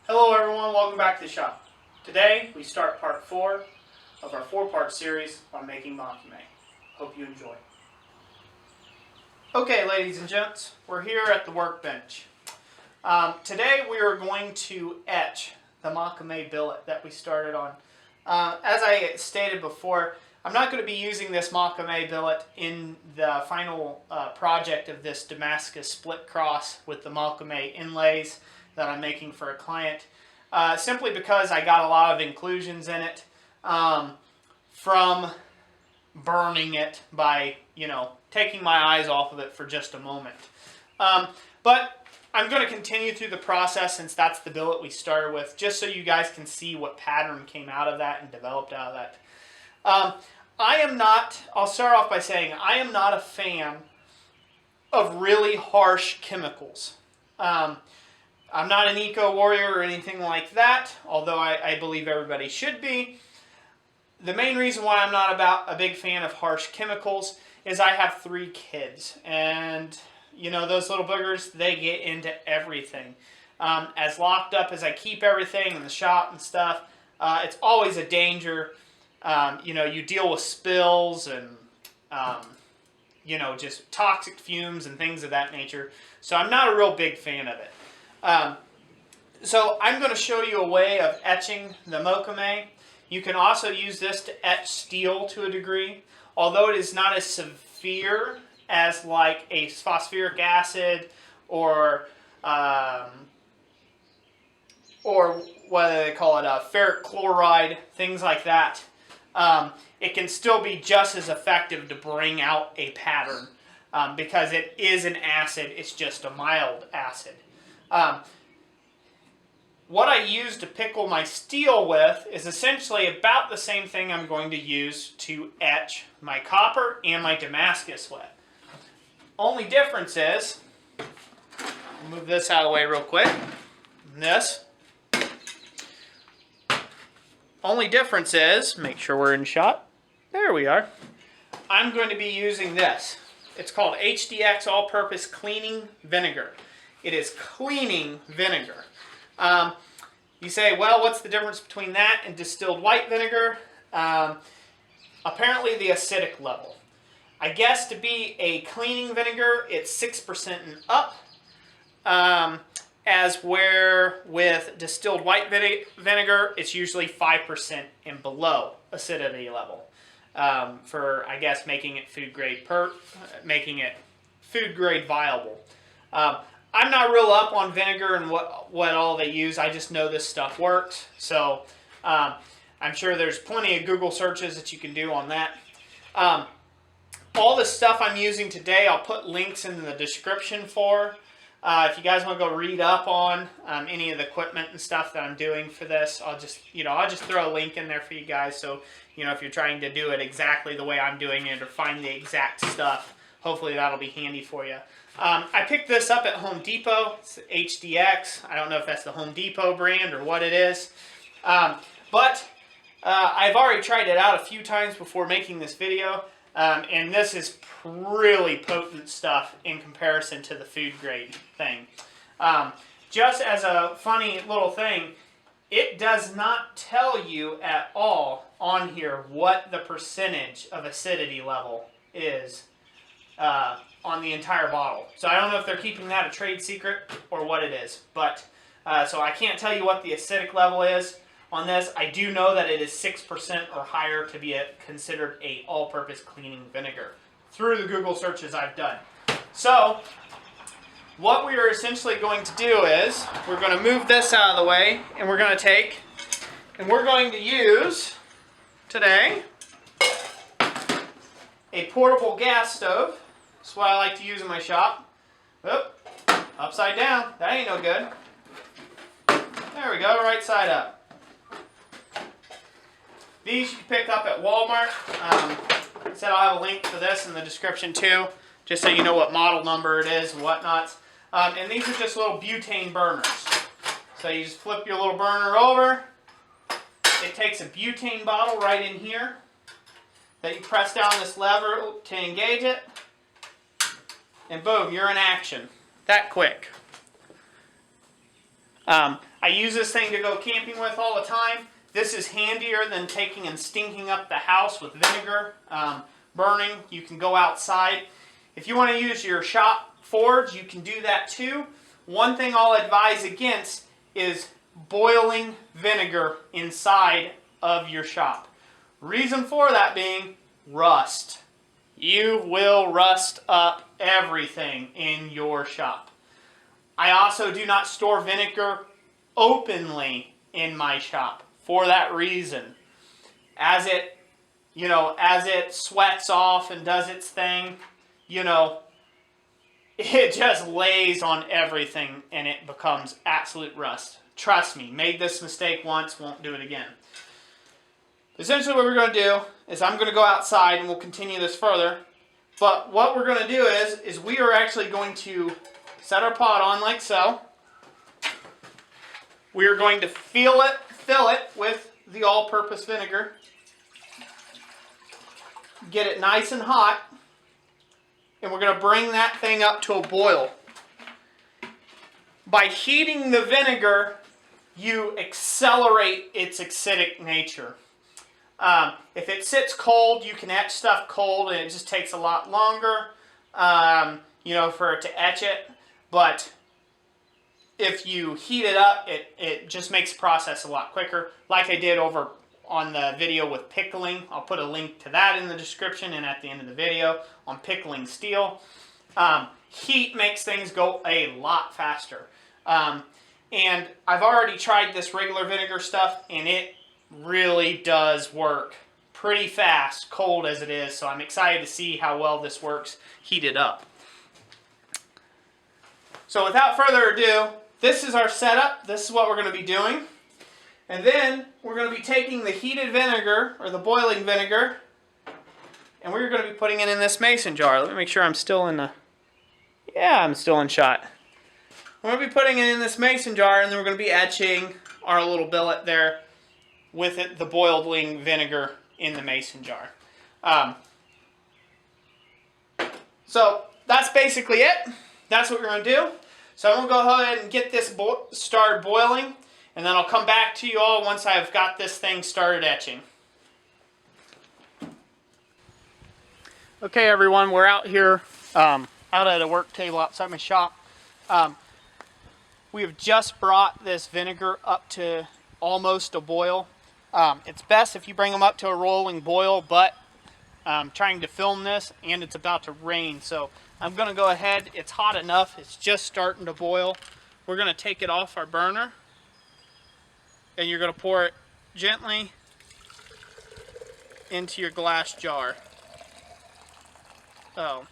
Hello everyone, welcome back to the shop. Today we start part 4 of our 4-part series on making Mokume. Hope you enjoy. Okay ladies and gents, we're here at the workbench. Today we are going to etch the Mokume billet that we started on. As I stated before, I'm not going to be using this Mokume billet in the final project of this Damascus split cross with the Mokume inlays that I'm making for a client, simply because I got a lot of inclusions in it from burning it by, taking my eyes off of it for just a moment. But I'm going to continue through the process since that's the billet we started with, just so you guys can see what pattern came out of that and developed out of that. I'll start off by saying I am not a fan of really harsh chemicals. I'm not an eco-warrior or anything like that, although I believe everybody should be. The main reason why I'm not a big fan of harsh chemicals is I have 3 kids, and those little boogers, they get into everything. As locked up as I keep everything in the shop and stuff, it's always a danger. You deal with spills and just toxic fumes and things of that nature, so I'm not a real big fan of it. So I'm going to show you a way of etching the Mokume. You can also use this to etch steel to a degree, although it is not as severe as like a phosphoric acid or what do they call it, ferric chloride, things like that. It can still be just as effective to bring out a pattern because it is an acid, it's just a mild acid. What I use to pickle my steel with is essentially about the same thing I'm going to use to etch my copper and my Damascus with. Only difference is, move this out of the way real quick, this. Only difference is, make sure we're in shot, there we are, I'm going to be using this. It's called HDX All-Purpose Cleaning Vinegar. It is cleaning vinegar. You say, well, what's the difference between that and distilled white vinegar? Apparently the acidic level. I guess to be a cleaning vinegar, it's 6% and up, as where with distilled white vinegar, it's usually 5% and below acidity level. For, I guess, making it food grade viable. I'm not real up on vinegar and what all they use. I just know this stuff works. So I'm sure there's plenty of Google searches that you can do on that. All the stuff I'm using today, I'll put links in the description for. If you guys want to go read up on any of the equipment and stuff that I'm doing for this, I'll just throw a link in there for you guys. So if you're trying to do it exactly the way I'm doing it or find the exact stuff, hopefully that'll be handy for you. I picked this up at Home Depot. It's HDX. I don't know if that's the Home Depot brand or what it is. But I've already tried it out a few times before making this video. And this is really potent stuff in comparison to the food grade thing. Just as a funny little thing, it does not tell you at all on here what the percentage of acidity level is on the entire bottle. So I don't know if they're keeping that a trade secret or what it is. But so I can't tell you what the acidic level is on this. I do know that it is 6% or higher to be considered a all-purpose cleaning vinegar through the Google searches I've done. So what we are essentially going to do is we're going to move this out of the way, and we're going to use today a portable gas stove. That's what I like to use in my shop. Oop, upside down. That ain't no good. There we go, right side up. These you can pick up at Walmart. I said I'll have a link for this in the description too, just so you know what model number it is and whatnot. And these are just little butane burners. So you just flip your little burner over. It takes a butane bottle right in here that you press down this lever to engage it. And boom, you're in action. That quick. I use this thing to go camping with all the time. This is handier than taking and stinking up the house with vinegar, burning. You can go outside. If you want to use your shop forge, you can do that too. One thing I'll advise against is boiling vinegar inside of your shop. Reason for that being rust. You will rust up everything in your shop. I also do not store vinegar openly in my shop for that reason. As it, as it sweats off and does its thing, it just lays on everything and it becomes absolute rust. Trust me, made this mistake once, won't do it again. Essentially what we're going to do is I'm going to go outside and we'll continue this further. But what we're going to do is we are actually going to set our pot on like so. We are going to fill it with the all-purpose vinegar. Get it nice and hot. And we're going to bring that thing up to a boil. By heating the vinegar, you accelerate its acidic nature. If it sits cold, you can etch stuff cold and it just takes a lot longer, for it to etch it. But if you heat it up, it just makes the process a lot quicker. Like I did over on the video with pickling. I'll put a link to that in the description and at the end of the video on pickling steel. Heat makes things go a lot faster. And I've already tried this regular vinegar stuff and it really does work pretty fast, cold as it is. So I'm excited to see how well this works heated up. So without further ado, this is our setup. This is what we're going to be doing. And then we're going to be taking the heated vinegar, or the boiling vinegar, and we're going to be putting it in this mason jar. Let me make sure I'm still in the... Yeah, I'm still in shot. We're going to be putting it in this mason jar, and then we're going to be etching our little billet there with it, the boiling vinegar in the mason jar. So that's basically it. That's what we're going to do. So I'm going to go ahead and get this started boiling, and then I'll come back to you all once I've got this thing started etching. Okay everyone, we're out here, out at a work table outside my shop. We have just brought this vinegar up to almost a boil. It's best if you bring them up to a rolling boil, but I'm trying to film this and it's about to rain, so I'm going to go ahead. It's hot enough. It's just starting to boil. We're going to take it off our burner and you're going to pour it gently into your glass jar. So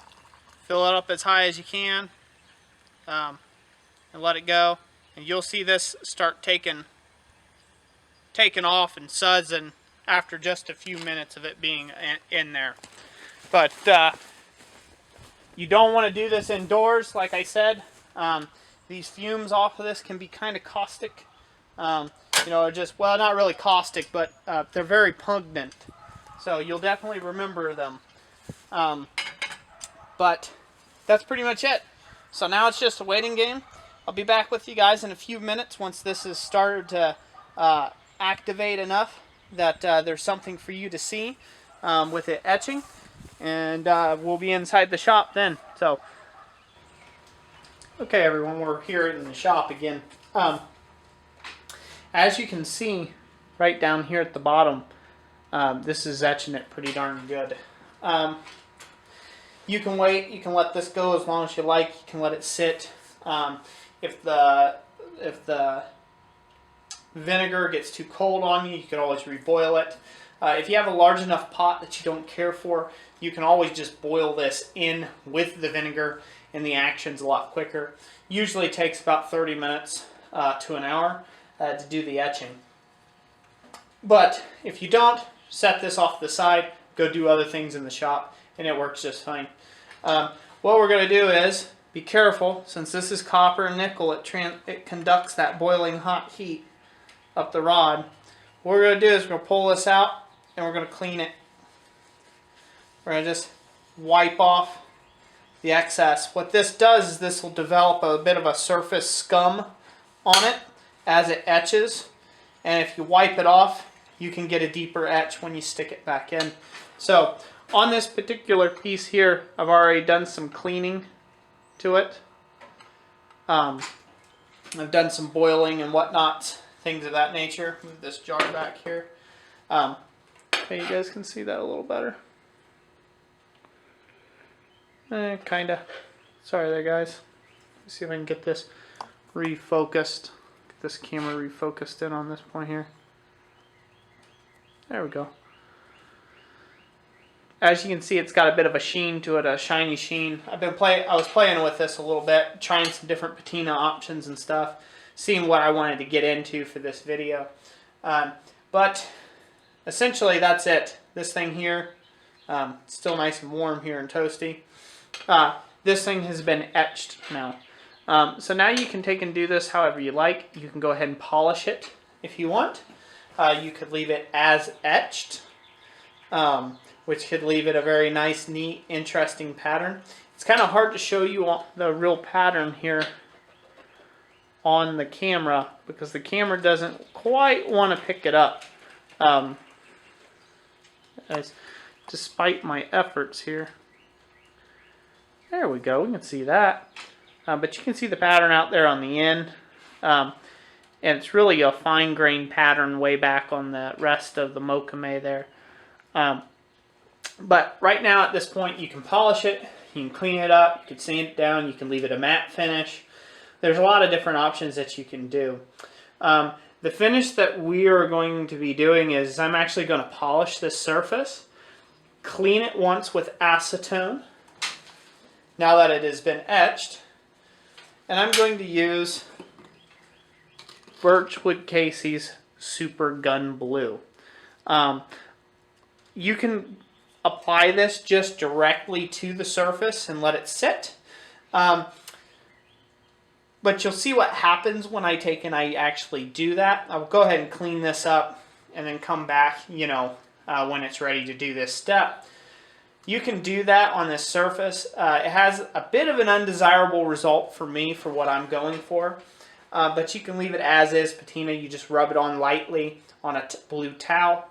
fill it up as high as you can and let it go, and you'll see this start taking off and sudsing after just a few minutes of it being in there. But you don't want to do this indoors, like I said. These fumes off of this can be kind of caustic. Just, well, not really caustic, but they're very pungent. So you'll definitely remember them. But that's pretty much it. So now it's just a waiting game. I'll be back with you guys in a few minutes once this has started to activate enough that there's something for you to see with it etching. And we'll be inside the shop then. So, okay everyone, we're here in the shop again. As you can see right down here at the bottom, this is etching it pretty darn good. You can wait, you can let this go as long as you like, you can let it sit. If the vinegar gets too cold on you, you can always reboil it. If you have a large enough pot that you don't care for, you can always just boil this in with the vinegar and the action's a lot quicker. Usually takes about 30 minutes to an hour to do the etching. But if you don't, set this off to the side, go do other things in the shop, and it works just fine. What we're going to do is, be careful, since this is copper and nickel, it conducts that boiling hot heat up the rod. What we're going to do is we're going to pull this out and we're going to clean it. We're going to just wipe off the excess. What this does is this will develop a bit of a surface scum on it, as it etches. And if you wipe it off, you can get a deeper etch when you stick it back in. So on this particular piece here, I've already done some cleaning to it. I've done some boiling and whatnot, things of that nature. Move this jar back here. Okay, you guys can see that a little better. Kinda. Sorry there, guys. Let's see if I can get this refocused. Get this camera refocused in on this point here. There we go. As you can see, it's got a bit of a sheen to it, a shiny sheen. I was playing with this a little bit, trying some different patina options and stuff, seeing what I wanted to get into for this video. But essentially, that's it. This thing here, it's still nice and warm here and toasty. This thing has been etched now. So now you can take and do this however you like. You can go ahead and polish it if you want. You could leave it as etched, which could leave it a very nice, neat, interesting pattern. It's kind of hard to show you the real pattern here on the camera because the camera doesn't quite want to pick it up. Despite my efforts here. There we go, we can see that. But you can see the pattern out there on the end. And it's really a fine-grained pattern way back on the rest of the Mokume there. But right now at this point you can polish it, you can clean it up, you can sand it down, you can leave it a matte finish. There's a lot of different options that you can do. The finish that we are going to be doing is I'm actually going to polish this surface, clean it once with acetone, now that it has been etched, and I'm going to use Birchwood Casey's Super Gun Blue. You can apply this just directly to the surface and let it sit. But you'll see what happens when I take and I actually do that. I'll go ahead and clean this up and then come back, when it's ready to do this step. You can do that on this surface. It has a bit of an undesirable result for me for what I'm going for. But you can leave it as is patina. You just rub it on lightly on a blue towel.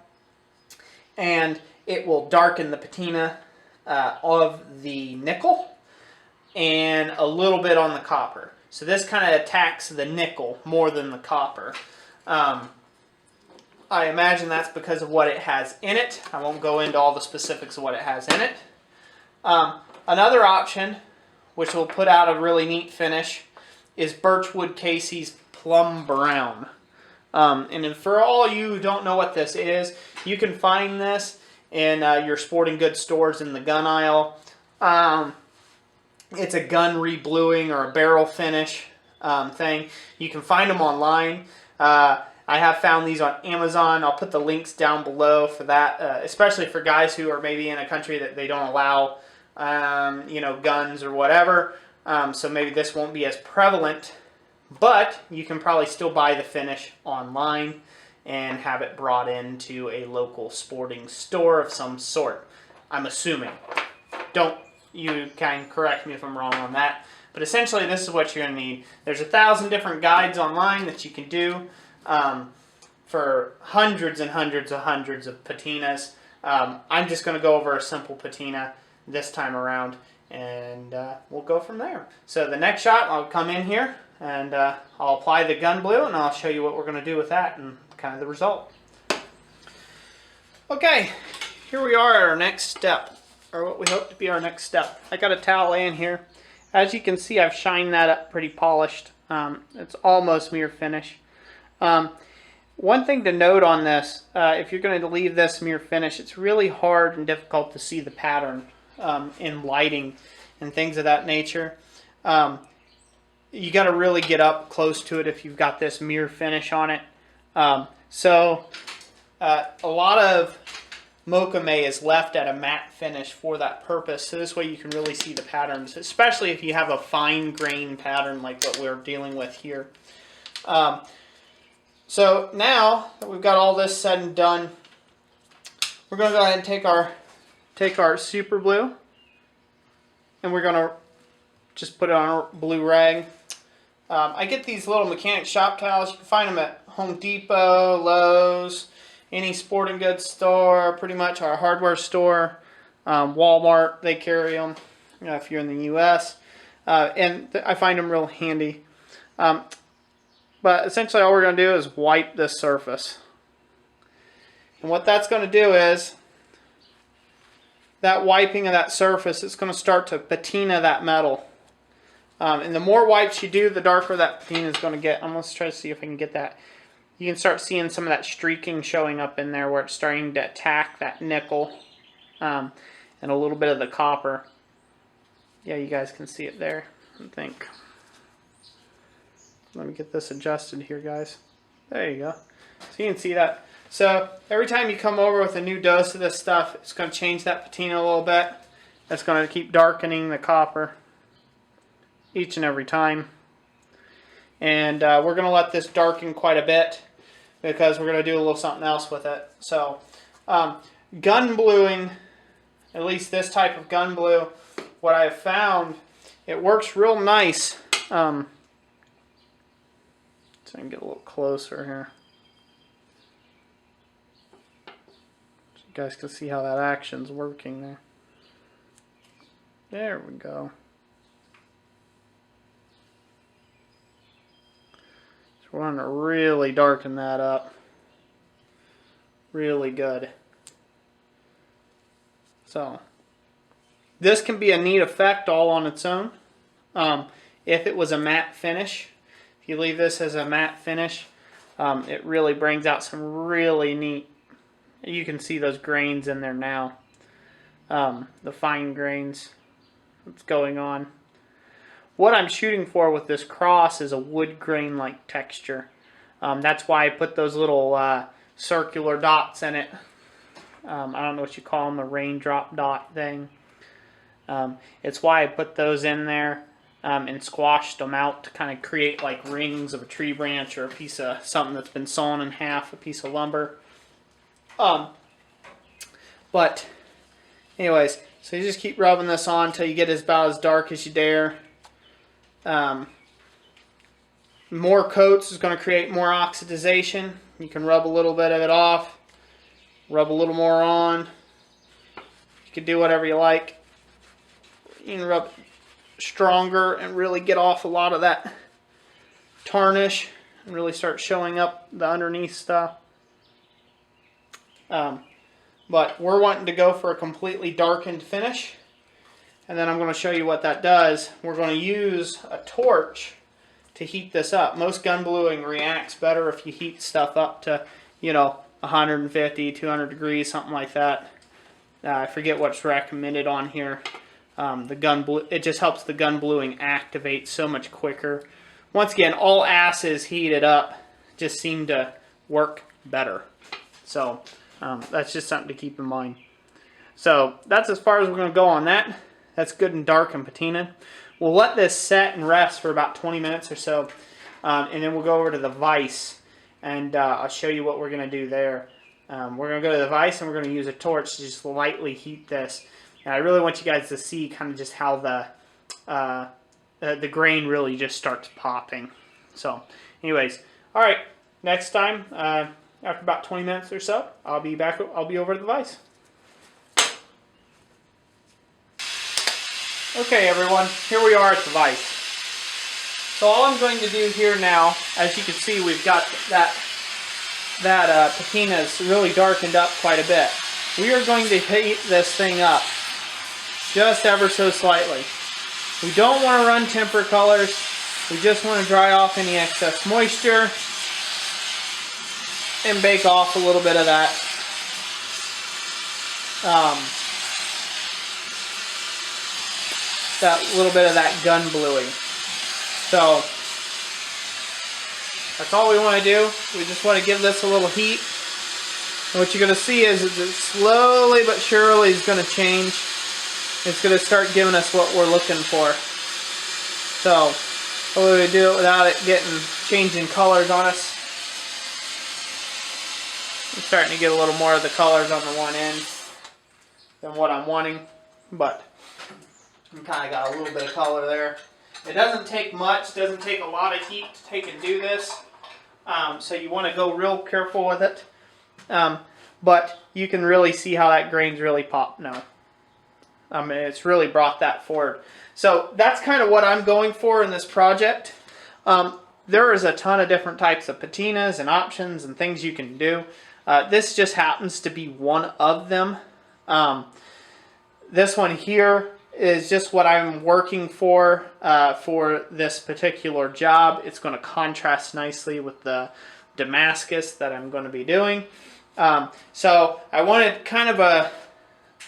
And it will darken the patina of the nickel and a little bit on the copper. So this kind of attacks the nickel more than the copper. I imagine that's because of what it has in it. I won't go into all the specifics of what it has in it. Another option, which will put out a really neat finish, is Birchwood Casey's Plum Brown. And for all you who don't know what this is, you can find this in your sporting goods stores in the gun aisle. It's a gun rebluing or a barrel finish thing. You can find them online. I have found these on Amazon. I'll put the links down below for that, especially for guys who are maybe in a country that they don't allow, guns or whatever. So maybe this won't be as prevalent, but you can probably still buy the finish online and have it brought into a local sporting store of some sort. I'm assuming. You can correct me if I'm wrong on that. But essentially, this is what you're going to need. There's 1,000 different guides online that you can do for hundreds and hundreds of patinas. I'm just going to go over a simple patina this time around, and we'll go from there. So the next shot, I'll come in here, and I'll apply the gun blue, and I'll show you what we're going to do with that and kind of the result. Okay, here we are at our next step, or what we hope to be our next step. I got a towel in here. As you can see, I've shined that up pretty polished. It's almost mirror finish. One thing to note on this, if you're going to leave this mirror finish, it's really hard and difficult to see the pattern in lighting and things of that nature. You got to really get up close to it if you've got this mirror finish on it. So a lot of Mokume is left at a matte finish for that purpose, so this way you can really see the patterns, especially if you have a fine grain pattern like what we're dealing with here. So now that we've got all this said and done, we're going to go ahead and take our super blue, and we're going to just put it on a blue rag. I get these little mechanic shop towels. You can find them at Home Depot, Lowe's, any sporting goods store, pretty much our hardware store, Walmart, they carry them if you're in the U.S. And I find them real handy. But essentially all we're going to do is wipe this surface. And what that's going to do is, that wiping of that surface, it's going to start to patina that metal. And the more wipes you do, the darker that patina is going to get. I'm going to try to see if I can get that. You can start seeing some of that streaking showing up in there where it's starting to attack that nickel and a little bit of the copper. Yeah, you guys can see it there, I think. Let me get this adjusted here, guys. There you go. So you can see that. So every time you come over with a new dose of this stuff, it's going to change that patina a little bit. It's going to keep darkening the copper each and every time. And we're going to let this darken quite a bit because we're going to do a little something else with it. So gun bluing, at least this type of gun blue, what I've found, it works real nice. So I can get a little closer here. So you guys can see how that action's working there. There we go. So we're going to really darken that up. Really good. So this can be a neat effect all on its own. If it was a matte finish, if you leave this as a matte finish, it really brings out some really neat, you can see those grains in there now. The fine grains that's going on. What I'm shooting for with this cross is a wood grain like texture. That's why I put those little circular dots in it. I don't know what you call them, a raindrop dot thing. It's why I put those in there and squashed them out to kind of create like rings of a tree branch or a piece of something that's been sawn in half, a piece of lumber. But anyways, so you just keep rubbing this on until you get about as dark as you dare. More coats is going to create more oxidization. You can rub a little bit of it off, rub a little more on. You can do whatever you like. You can rub stronger and really get off a lot of that tarnish and really start showing up the underneath stuff. But we're wanting to go for a completely darkened finish, and then I'm going to show you what that does. We're going to use a torch to heat this up. Most gun bluing reacts better if you heat stuff up to, 150, 200 degrees, something like that. I forget what's recommended on here. It just helps the gun bluing activate so much quicker. Once again, all acids heated up just seem to work better. So that's just something to keep in mind. So that's as far as we're going to go on that. That's good and dark and patinaed. We'll let this set and rest for about 20 minutes or so, and then we'll go over to the vise, and I'll show you what we're going to do there. We're going to go to the vise, and we're going to use a torch to just lightly heat this. And I really want you guys to see kind of just how the grain really just starts popping. So, anyways, all right. Next time, after about 20 minutes or so, I'll be back. I'll be over at the vise. Okay, everyone. Here we are at the vise. So all I'm going to do here now, as you can see, we've got that patina is really darkened up quite a bit. We are going to heat this thing up just ever so slightly. We don't want to run temper colors. We just want to dry off any excess moisture and bake off a little bit of that. That little bit of that gun bluing. So that's all we want to do. We just want to give this a little heat. And what you're going to see is it slowly but surely is going to change. It's going to start giving us what we're looking for. So hopefully we do it without it changing colors on us. I'm starting to get a little more of the colors on the one end than what I'm wanting, but I kind of got a little bit of color there. It doesn't take much, doesn't take a lot of heat to take and do this. So you want to go real careful with it. But you can really see how that grain's really popped now. It's really brought that forward. So that's kind of what I'm going for in this project. There is a ton of different types of patinas and options and things you can do. This just happens to be one of them. This one here is just what I'm working for this particular job. It's going to contrast nicely with the damascus that I'm going to be doing. So I wanted kind of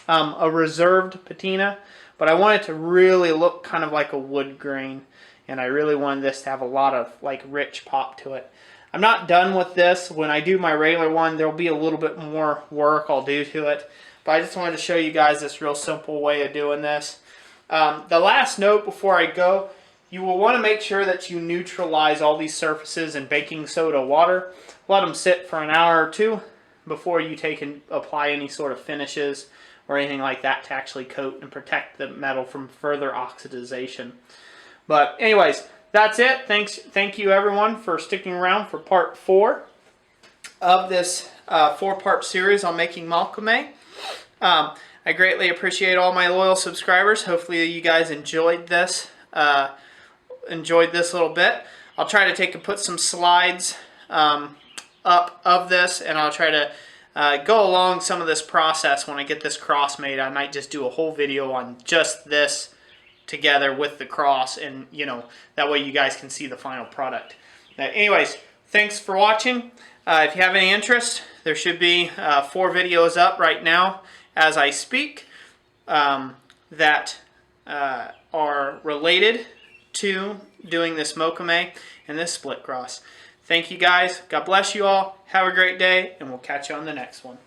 a reserved patina, but I want it to really look kind of like a wood grain, and I really wanted this to have a lot of like rich pop to it. I'm not done with this. When I do my regular one, there'll be a little bit more work I'll do to it, but I just wanted to show you guys this real simple way of doing this. The last note before I go, you will want to make sure that you neutralize all these surfaces in baking soda water. Let them sit for an hour or two before you take and apply any sort of finishes or anything like that to actually coat and protect the metal from further oxidization. But anyways, that's it. Thank you everyone for sticking around for part 4 of this 4-part series on making Mokume. I greatly appreciate all my loyal subscribers. Hopefully you guys enjoyed this little bit. I'll try to take and put some slides up of this, and I'll try to go along some of this process when I get this cross made. I might just do a whole video on just this together with the cross, and that way you guys can see the final product. Anyways, thanks for watching. If you have any interest, there should be 4 videos up right now as I speak that are related to doing this Mokume and this split cross. Thank you guys. God bless you all. Have a great day, and we'll catch you on the next one.